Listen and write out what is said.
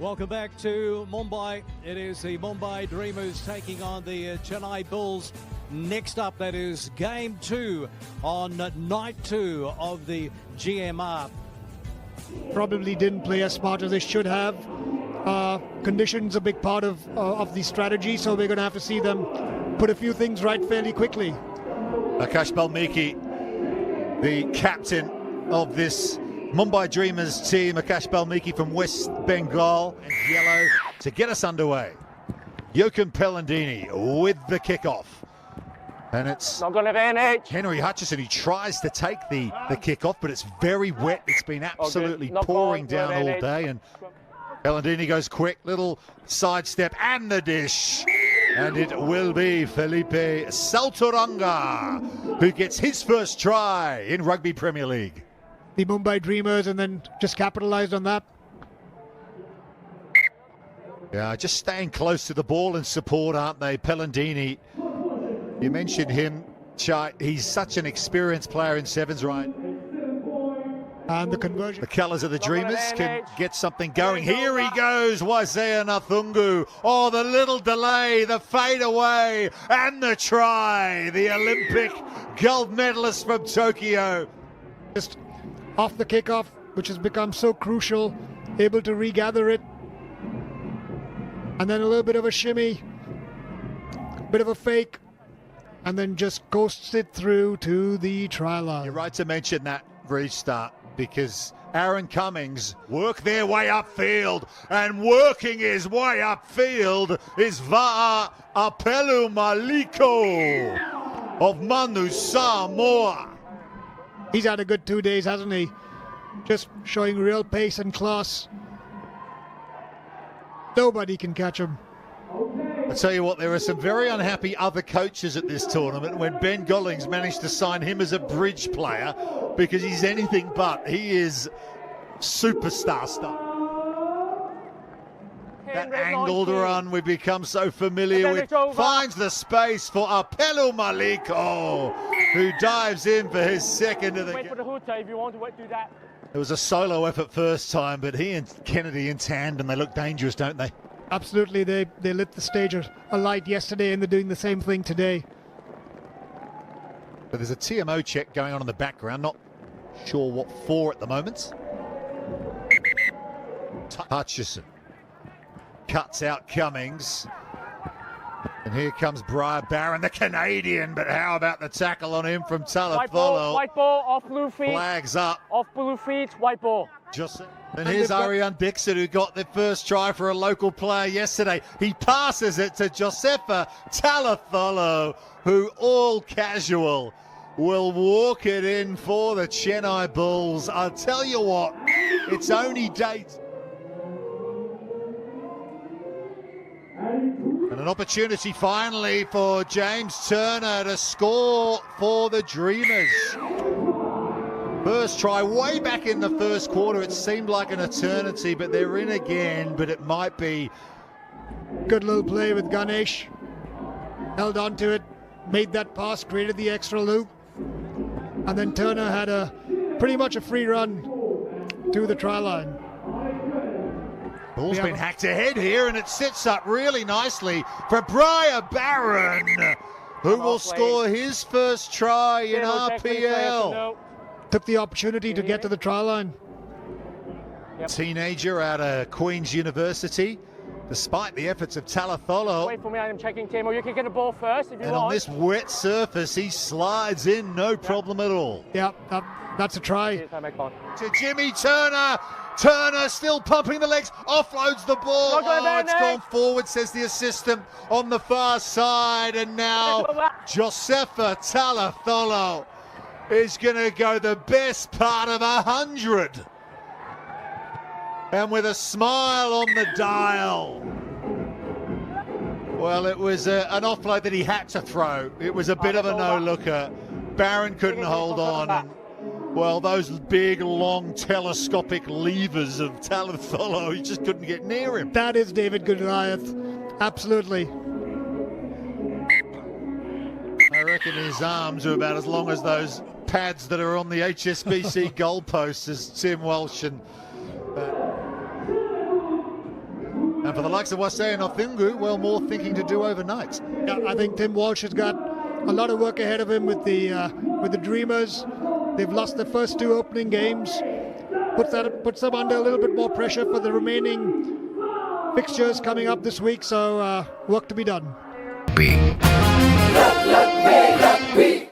Welcome back to Mumbai. It is the Mumbai Dreamers taking on the Chennai Bulls. Next up, that is game 2 on night 2 of the GMR. Probably didn't play as smart as they should have. Conditions a big part of the strategy, so we're going to have to see them put a few things right fairly quickly. Akash Balmiki, the captain of this Mumbai Dreamers team, Akash Balmiki from West Bengal, and yellow to get us underway. Joachim Pellandini with the kickoff. And it's not going to be an H. Henry Hutchison. He tries to take the kickoff, but it's very wet. It's been absolutely pouring down all day. And Pellandini goes quick, little sidestep, and the dish. And it will be Felipe Salturanga who gets his first try in Rugby Premier League. The Mumbai Dreamers, and then just capitalized on that. Yeah, just staying close to the ball and support, aren't they? Pellandini, you mentioned him, Chai. He's such an experienced player in sevens, right? And the conversion. The colours of the Dreamers can get something going. Here he goes, Waisea Nathungu. Oh, the little delay, the fade away, and the try. The Olympic gold medalist from Tokyo. Just off the kickoff, which has become so crucial, able to regather it. And then a little bit of a shimmy, bit of a fake, and then just ghosts it through to the try line. You're right to mention that restart, because Aaron Cummings work their way upfield, and working his way upfield is Va'a Apelu Maliko of Manu Samoa. He's had a good 2 days, hasn't he? Just showing real pace and class. Nobody can catch him. I tell you what, there are some very unhappy other coaches at this tournament when Ben Gollings managed to sign him as a bridge player, because he's anything but. He is superstar stuff. That angled run we've become so familiar with finds the space for Apelu Maliko, who dives in for his second of the game. Wait for the hood, if you want to do that. It was a solo effort first time, but he and Kennedy in tandem, they look dangerous, don't they? Absolutely, they lit the stage alight yesterday, and they're doing the same thing today. But there's a TMO check going on in the background, not sure what for at the moment. Hutchison cuts out Cummings. And here comes Brian Barron, the Canadian, but how about the tackle on him from Talatholo? White ball, off blue feet. Flags up. Off blue feet, white ball. And here's Ariane Dixon, who got the first try for a local player yesterday. He passes it to Josefa Talatholo, who, all casual, will walk it in for the Chennai Bulls. I'll tell you what, it's only date. And an opportunity finally for James Turner to score for the Dreamers. First try way back in the first quarter. It seemed like an eternity, but they're in again, but it might be. Good little play with Ganesh. Held on to it, made that pass, created the extra loop. And then Turner had pretty much a free run to the try line. Ball's been hacked ahead here, and it sits up really nicely for Brian Barron, who will score his first try in RPL. Took the opportunity to get to the try line. Teenager out of Queen's University, despite the efforts of Talatholo. Wait for me, I'm checking, Timo. You can get the ball first if you and want. On this wet surface, he slides in, no problem at all. Yeah, that's a try. To Jimmy Turner. Turner still pumping the legs, offloads the ball. Oh, it's gone forward, says the assistant on the far side. And now Josefa Talatholo is going to go the best part of 100. And with a smile on the dial. Well, it was an offload that he had to throw. It was a bit of a no-looker. Barron couldn't hold on. And, well, those big, long, telescopic levers of Talatholo, he just couldn't get near him. That is David Goliath. Absolutely. I reckon his arms are about as long as those pads that are on the HSBC goalposts, as Tim Walsh and And for the likes of Wasei and Othungu, well, more thinking to do overnight. Yeah, I think Tim Walsh has got a lot of work ahead of him with the Dreamers. They've lost their first 2 opening games. Puts them under a little bit more pressure for the remaining fixtures coming up this week. So work to be done. Rugby.